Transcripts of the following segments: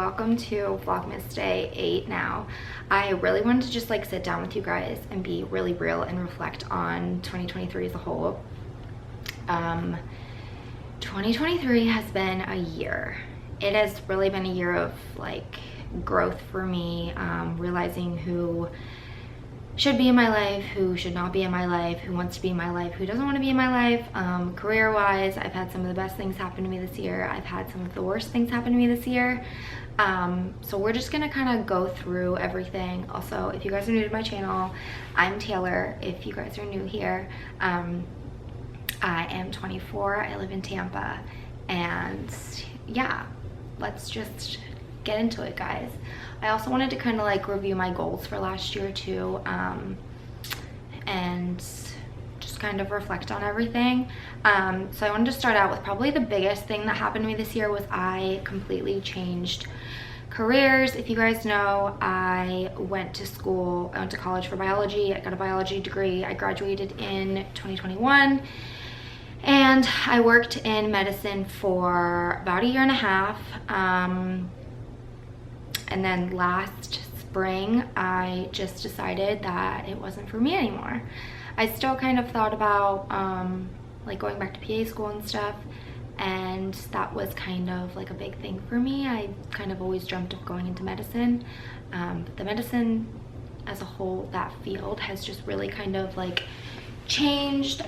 welcome to Vlogmas Day 8 now. I really wanted to just like sit down with you guys and be really real and reflect on 2023 as a whole. 2023 has been a year. It has really been a year of like growth for me, realizing who should be in my life, who should not be in my life, who wants to be in my life, who doesn't want to be in my life. Career-wise, I've had some of the best things happen to me this year. I've had some of the worst things happen to me this year. So we're just gonna kind of go through everything. Also, if you guys are new to my channel, I'm Taylor. If you guys are new here, I am 24, I live in Tampa, and yeah, let's just get into it, guys. I also wanted to kind of like review my goals for last year too, and just kind of reflect on everything. So I wanted to start out with probably the biggest thing that happened to me this year was I completely changed careers. If you guys know, I went to college for biology. I got a biology degree. I graduated in 2021. And I worked in medicine for about a year and a half. And then last spring, I just decided that it wasn't for me anymore. I still kind of thought about like going back to PA school and stuff. And that was kind of like a big thing for me. I kind of always dreamt of going into medicine. But the medicine as a whole, that field has just really kind of like changed.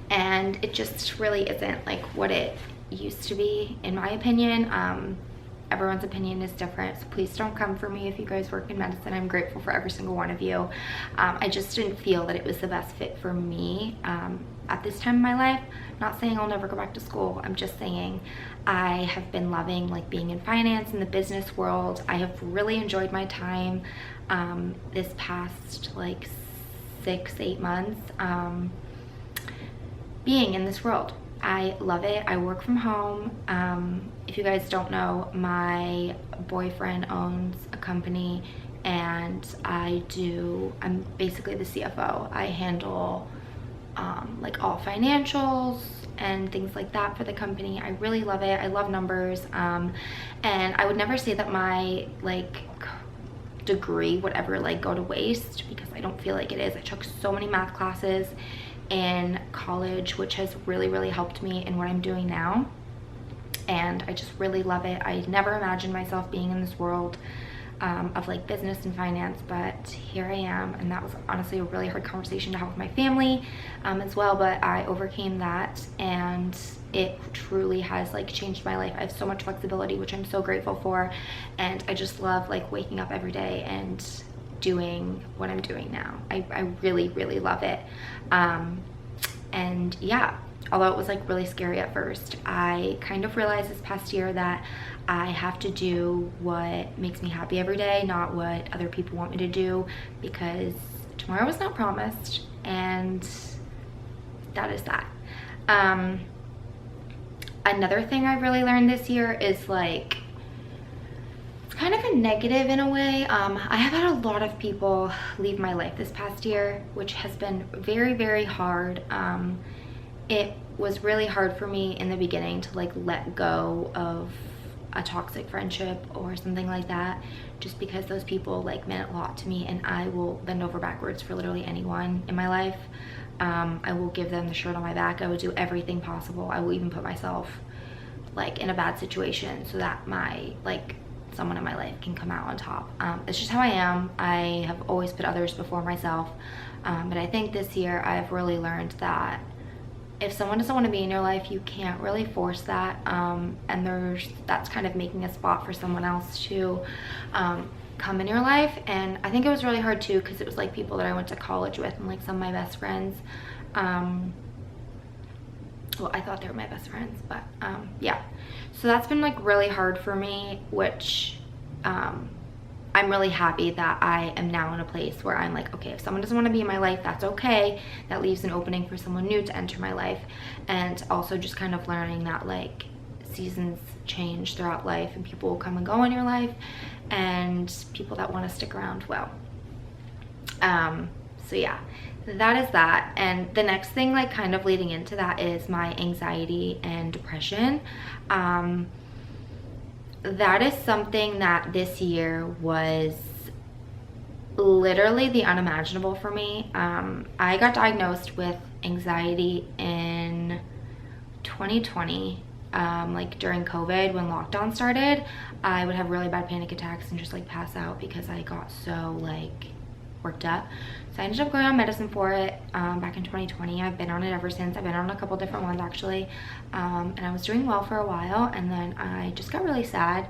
And it just really isn't like what it used to be, in my opinion. Everyone's opinion is different, so please don't come for me if you guys work in medicine. I'm grateful for every single one of you. I just didn't feel that it was the best fit for me at this time in my life. I'm not saying I'll never go back to school. I'm just saying I have been loving like being in finance in the business world. I have really enjoyed my time this past like 6-8 months being in this world. I love it. I work from home. If you guys don't know, my boyfriend owns a company and I'm basically the CFO. I handle like all financials and things like that for the company. I really love it. I love numbers. And I would never say that my like degree would ever like go to waste, because I don't feel like it is. I took so many math classes in college, which has really helped me in what I'm doing now, and I just really love it. I never imagined myself being in this world of like business and finance, but here I am. And that was honestly a really hard conversation to have with my family as well, but I overcame that, and it truly has like changed my life. I have so much flexibility, which I'm so grateful for, and I just love like waking up every day and doing what I'm doing now. I really love it. And yeah, although it was like really scary at first, I kind of realized this past year that I have to do what makes me happy every day, not what other people want me to do, because tomorrow is not promised, and that is that. Another thing I really learned this year is like, kind of a negative in a way. I have had a lot of people leave my life this past year, which has been very hard. It was really hard for me in the beginning to like let go of a toxic friendship or something like that, just because those people like meant a lot to me, and I will bend over backwards for literally anyone in my life. I will give them the shirt on my back. I will do everything possible. I will even put myself like in a bad situation so that someone in my life can come out on top. It's just how I am. I have always put others before myself. But I think this year I've really learned that if someone doesn't want to be in your life, you can't really force that. And that's kind of making a spot for someone else to come in your life. And I think it was really hard too, because it was like people that I went to college with and like some of my best friends. Well, I thought they were my best friends, but yeah. So that's been like really hard for me, which I'm really happy that I am now in a place where I'm like, okay, if someone doesn't want to be in my life, that's okay. That leaves an opening for someone new to enter my life. And also just kind of learning that like seasons change throughout life, and people will come and go in your life, and people that want to stick around will. So yeah, that is that. And the next thing like kind of leading into that is my anxiety and depression. that is something that this year was literally the unimaginable for me. I got diagnosed with anxiety in 2020, like during COVID when lockdown started. I would have really bad panic attacks and just like pass out because I got so like worked up. So I ended up going on medicine for it back in 2020. I've been on it ever since. I've been on a couple different ones actually, and I was doing well for a while, and then I just got really sad.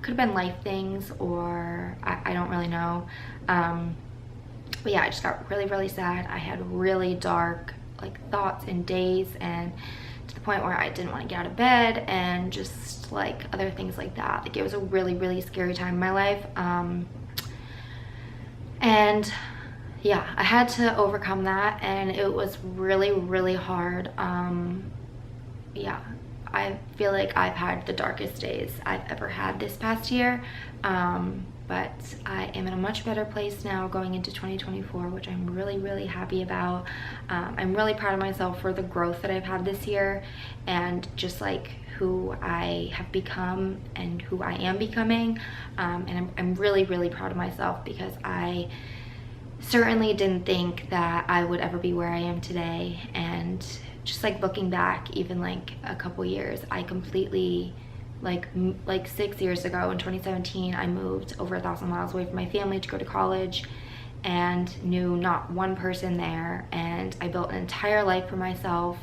Could have been life things, or I don't really know, but yeah, I just got really sad. I had really dark like thoughts and days, and to the point where I didn't want to get out of bed, and just like other things like that. Like it was a really scary time in my life. And yeah, I had to overcome that, and it was really hard. Yeah, I feel like I've had the darkest days I've ever had this past year, but I am in a much better place now going into 2024, which I'm really happy about. I'm really proud of myself for the growth that I've had this year, and just like who I have become and who I am becoming. And I'm really proud of myself, because I certainly didn't think that I would ever be where I am today. And just like looking back, even like a couple years, I completely like 6 years ago in 2017, I moved over 1,000 miles away from my family to go to college, and knew not one person there, and I built an entire life for myself.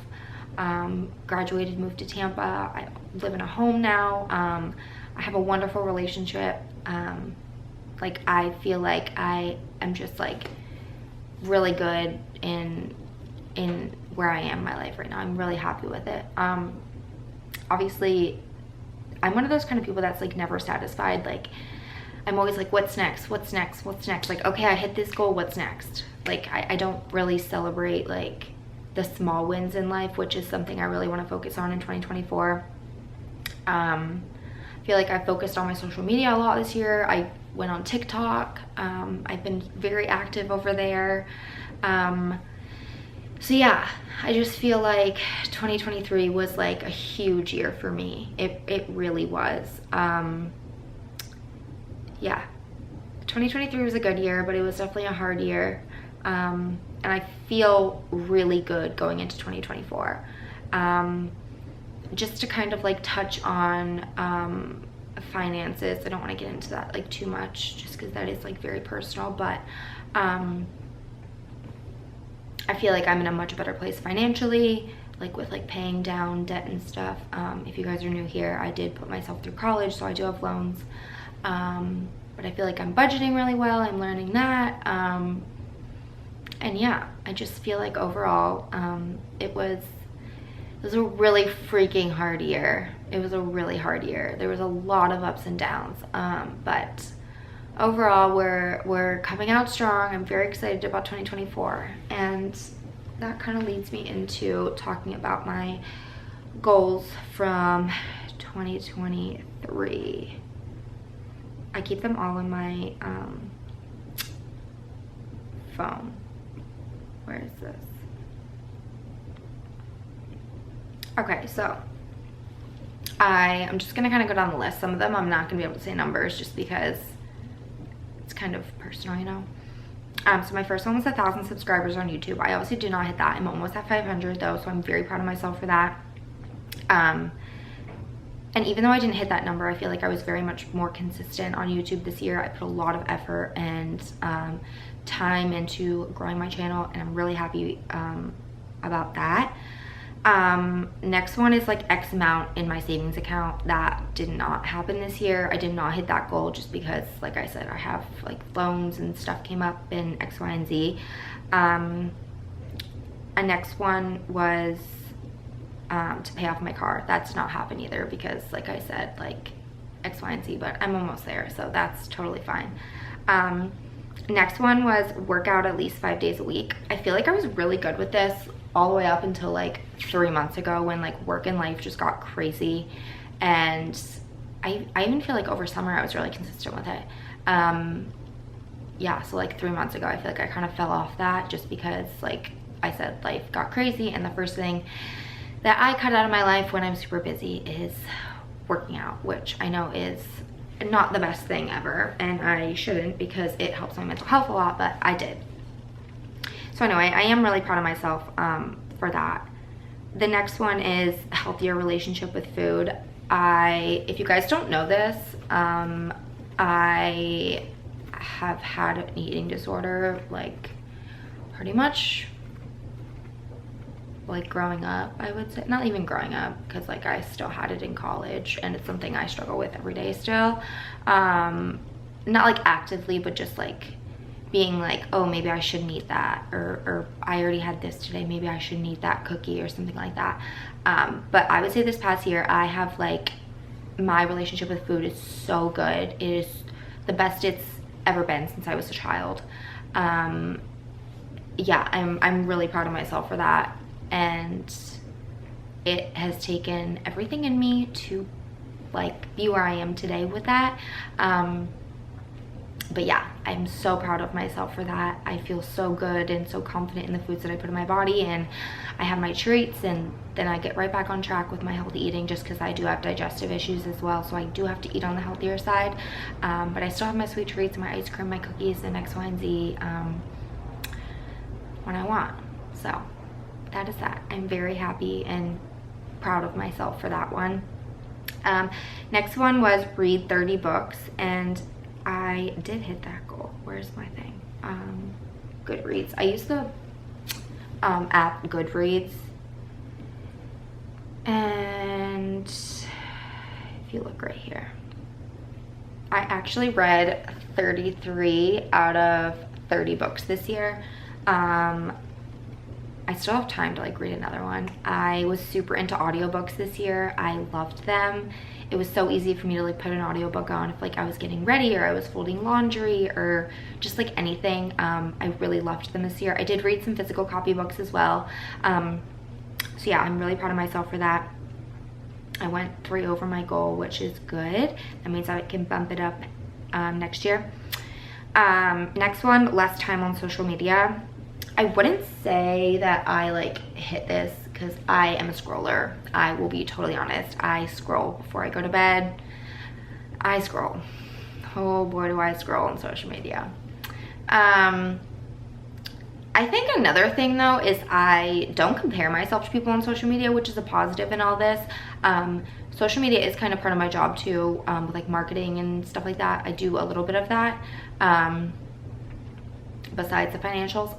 Graduated, moved to Tampa. I live in a home now. I have a wonderful relationship. Like I feel like I am just like really good in where I am in my life right now. I'm really happy with it. Obviously I'm one of those kind of people that's like never satisfied. Like I'm always like, what's next? Like, okay, I hit this goal, what's next? Like I don't really celebrate like the small wins in life, which is something I really want to focus on in 2024. I feel like I focused on my social media a lot this year. I went on TikTok. I've been very active over there. So yeah, I just feel like 2023 was like a huge year for me. It really was. Yeah, 2023 was a good year, but it was definitely a hard year. And I feel really good going into 2024. Just to kind of like touch on finances, I don't want to get into that like too much, just because that is like very personal, but I feel like I'm in a much better place financially, like with like paying down debt and stuff. If you guys are new here, I did put myself through college, so I do have loans, but I feel like I'm budgeting really well. I'm learning that. And yeah, I just feel like overall, it was a really freaking hard year. It was a really hard year. There was a lot of ups and downs, but overall, we're coming out strong. I'm very excited about 2024, and that kind of leads me into talking about my goals from 2023. I keep them all in my phone. Where is this? Okay, so I'm just gonna kind of go down the list. Some of them I'm not gonna be able to say numbers just because it's kind of personal, you know. So my first one was 1,000 subscribers on YouTube. I obviously did not hit that. I'm almost at 500 though, so I'm very proud of myself for that. And even though I didn't hit that number, I feel like I was very much more consistent on YouTube this year. I put a lot of effort and time into growing my channel, and I'm really happy about that. Next one is like X amount in my savings account. That did not happen this year. I did not hit that goal just because, like I said, I have like loans and stuff came up in X, Y, and Z. A next one was to pay off my car. That did not happen either because, like I said, like X, Y, and Z, but I'm almost there, so that's totally fine. Next one was work out at least 5 days a week. I feel like I was really good with this all the way up until like 3 months ago when like work and life just got crazy, and I even feel like over summer I was really consistent with it. Yeah, so like 3 months ago I feel like I kind of fell off that just because, like I said, life got crazy, and the first thing that I cut out of my life when I'm super busy is working out, which I know is not the best thing ever, and I shouldn't because it helps my mental health a lot, but I did. So anyway, I am really proud of myself for that. The next one is healthier relationship with food. If you guys don't know this, I have had an eating disorder like pretty much like growing up, I would say. Not even growing up, because like I still had it in college, and it's something I struggle with every day still. Not like actively, but just like being like, oh, maybe I shouldn't eat that, or I already had this today, maybe I shouldn't eat that cookie or something like that. But I would say this past year, I have like, my relationship with food is so good. It is the best it's ever been since I was a child. Yeah, I'm really proud of myself for that, and it has taken everything in me to like be where I am today with that. But yeah, I'm so proud of myself for that. I feel so good and so confident in the foods that I put in my body, and I have my treats, and then I get right back on track with my healthy eating, just because I do have digestive issues as well, so I do have to eat on the healthier side. But I still have my sweet treats, my ice cream, my cookies, and X, Y, and Z when I want. So that is that. I'm very happy and proud of myself for that one. Next one was read 30 books, and I did hit that goal. Where's my thing? Goodreads. I use the app Goodreads, and if you look right here, I actually read 33 out of 30 books this year. I still have time to like read another one. I was super into audiobooks this year. I loved them. It was so easy for me to like put an audiobook on if like I was getting ready, or I was folding laundry, or just like anything. I really loved them this year. I did read some physical copy books as well. So yeah, I'm really proud of myself for that. I went 3 over my goal, which is good. That means I can bump it up next year. Next one, less time on social media. I wouldn't say that I like hit this, because I am a scroller. I will be totally honest. I scroll before I go to bed. I scroll. Oh boy, do I scroll on social media. I think another thing though is I don't compare myself to people on social media, which is a positive in all this. Social media is kind of part of my job too, with like marketing and stuff like that. I do a little bit of that. Besides the financials.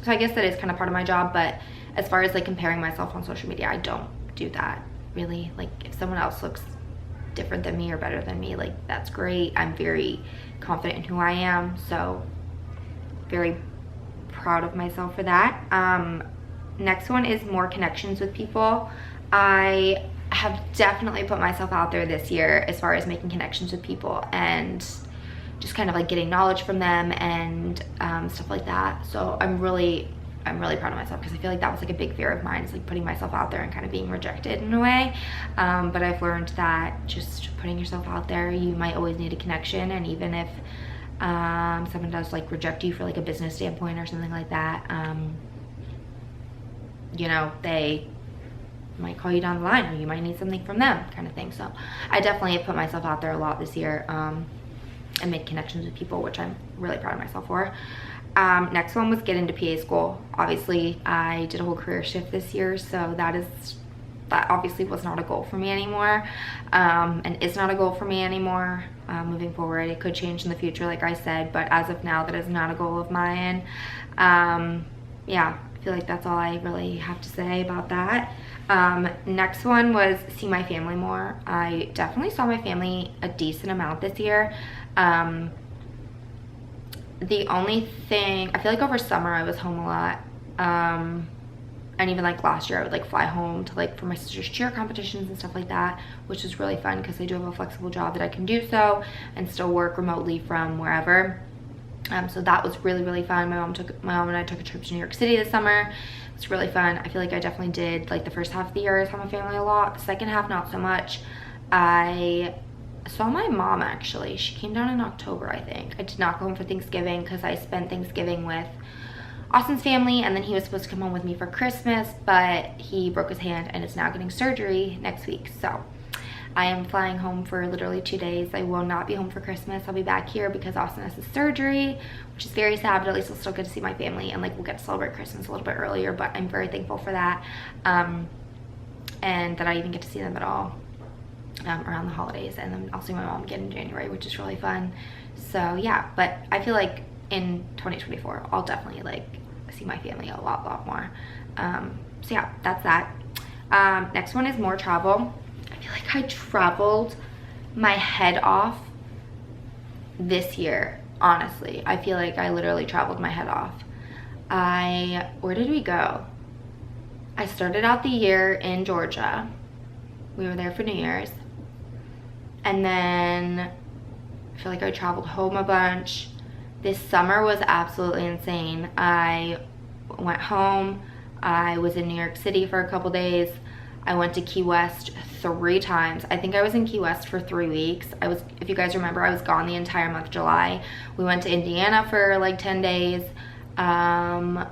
So I guess that is kind of part of my job, but as far as like comparing myself on social media, I don't do that really. Like if someone else looks different than me or better than me, like that's great. I'm very confident in who I am, so very proud of myself for that. Next one is more connections with people. I have definitely put myself out there this year as far as making connections with people, and just kind of like getting knowledge from them and stuff like that. So I'm really proud of myself, because I feel like that was like a big fear of mine, is like putting myself out there and kind of being rejected in a way. But I've learned that just putting yourself out there, you might always need a connection, and even if someone does like reject you for like a business standpoint or something like that, you know, they might call you down the line, or you might need something from them, kind of thing. So I definitely have put myself out there a lot this year, and made connections with people, which I'm really proud of myself for. Next one was get into PA school. Obviously, I did a whole career shift this year, so that obviously was not a goal for me anymore, and is not a goal for me anymore moving forward. It could change in the future, like I said, but as of now, that is not a goal of mine. Yeah, I feel like that's all I really have to say about that. Next one was see my family more. I definitely saw my family a decent amount this year. The only thing, I feel like over summer I was home a lot, and even like last year I would like fly home to like for my sister's cheer competitions and stuff like that, which was really fun because I do have a flexible job that I can do so and still work remotely from wherever. So that was really fun. My mom and I took a trip to New York City this summer. It's really fun. I feel like I definitely did like the first half of the year I saw my family a lot. The second half not so much. I saw my mom actually. She came down in October, I think. I did not go home for Thanksgiving because I spent Thanksgiving with Austin's family, and then he was supposed to come home with me for Christmas, but he broke his hand and is now getting surgery next week. So I am flying home for literally 2 days. I will not be home for Christmas. I'll be back here because Austin has his surgery, which is very sad, but at least I'll still get to see my family, and like we'll get to celebrate Christmas a little bit earlier, but I'm very thankful for that. And that I even get to see them at all around the holidays, and then I'll see my mom again in January, which is really fun. So yeah, but I feel like in 2024 I'll definitely like see my family a lot more. So yeah, that's that. Next one is more travel. I feel like I traveled my head off this year, honestly. I feel like I literally traveled my head off. Where did we go? I started out the year in Georgia. We were there for New Year's. And then I feel like I traveled home a bunch. This summer was absolutely insane. I went home. I was in New York City for a couple days. I went to Key West 3 times. I think I was in Key West for 3 weeks. If you guys remember, I was gone the entire month of July. We went to Indiana for like 10 days. Yeah,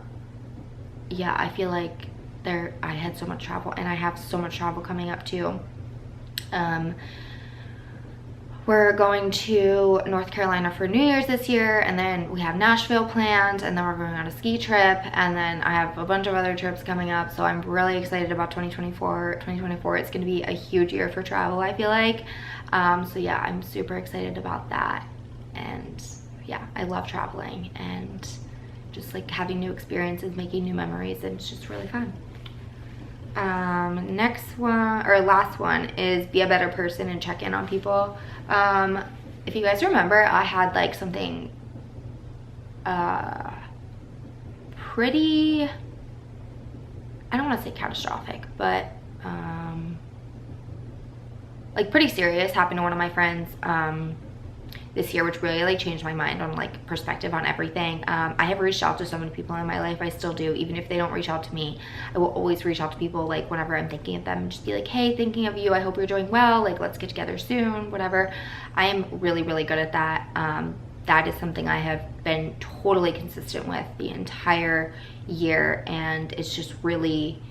I feel like I had so much travel, and I have so much travel coming up too. We're going to North Carolina for New Year's this year, and then we have Nashville planned, and then we're going on a ski trip, and then I have a bunch of other trips coming up, so I'm really excited about 2024. 2024 is going to be a huge year for travel, I feel like. So yeah, I'm super excited about that, and yeah, I love traveling and just like having new experiences, making new memories, and it's just really fun. Next one, or last one, is be a better person and check in on people. If you guys remember, I had like something pretty, I don't want to say catastrophic, but like pretty serious happen to one of my friends this year, which really like changed my mind on like perspective on everything. I have reached out to so many people in my life. I still do. Even if they don't reach out to me, I will always reach out to people like whenever I'm thinking of them, and just be like, hey, thinking of you, I hope you're doing well, like let's get together soon, whatever. I am really good at that. That is something I have been totally consistent with the entire year, and it's just really,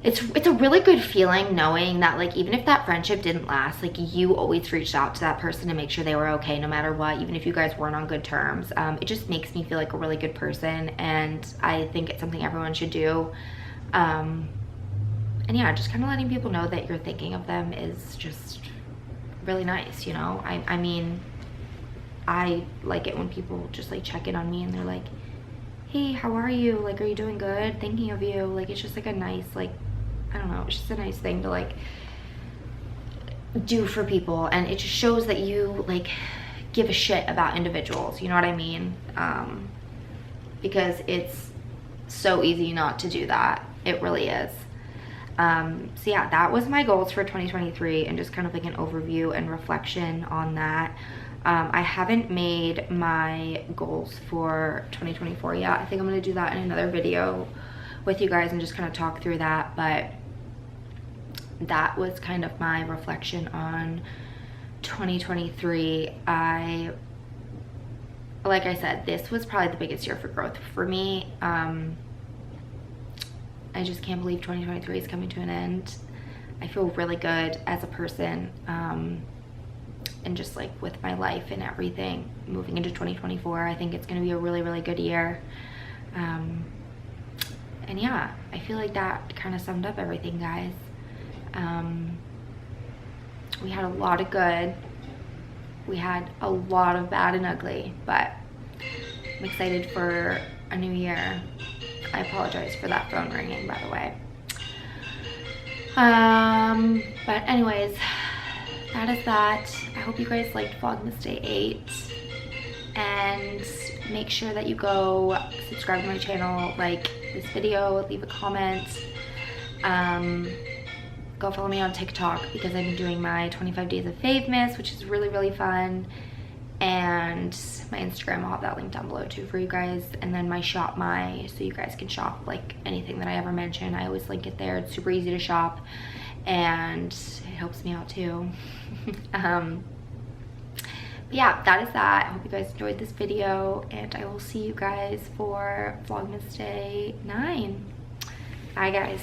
it's a really good feeling knowing that like even if that friendship didn't last, like you always reached out to that person to make sure they were okay no matter what, even if you guys weren't on good terms. It just makes me feel like a really good person, and I think it's something everyone should do. And yeah, just kind of letting people know that you're thinking of them is just really nice, you know. I mean, I like it when people just like check in on me and they're like, hey, how are you? Like, are you doing good? Thinking of you. Like, it's just like a nice, like, I don't know, it's just a nice thing to like do for people, and it just shows that you like give a shit about individuals, you know what I mean? Because it's so easy not to do that. It really is. So yeah, that was my goals for 2023, and just kind of like an overview and reflection on that. I haven't made my goals for 2024 yet. I think I'm going to do that in another video with you guys and just kind of talk through that, but that was kind of my reflection on 2023. Like I said, this was probably the biggest year for growth for me. I just can't believe 2023 is coming to an end. I feel really good as a person, and just like with my life and everything moving into 2024. I think it's going to be a really good year. And yeah, I feel like that kind of summed up everything, guys. We had a lot of good, we had a lot of bad and ugly, but I'm excited for a new year. I apologize for that phone ringing, by the way. But anyways, that is that. I hope you guys liked Vlogmas Day 8, and make sure that you go subscribe to my channel, like this video, leave a comment. Go follow me on TikTok because I've been doing my 25 days of VLOGMAS, which is really fun. And my Instagram, I'll have that link down below too for you guys. And then my Shop My, so you guys can shop like anything that I ever mention. I always link it there. It's super easy to shop, and it helps me out too. But yeah, that is that. I hope you guys enjoyed this video, and I will see you guys for Vlogmas Day 9. Bye, guys.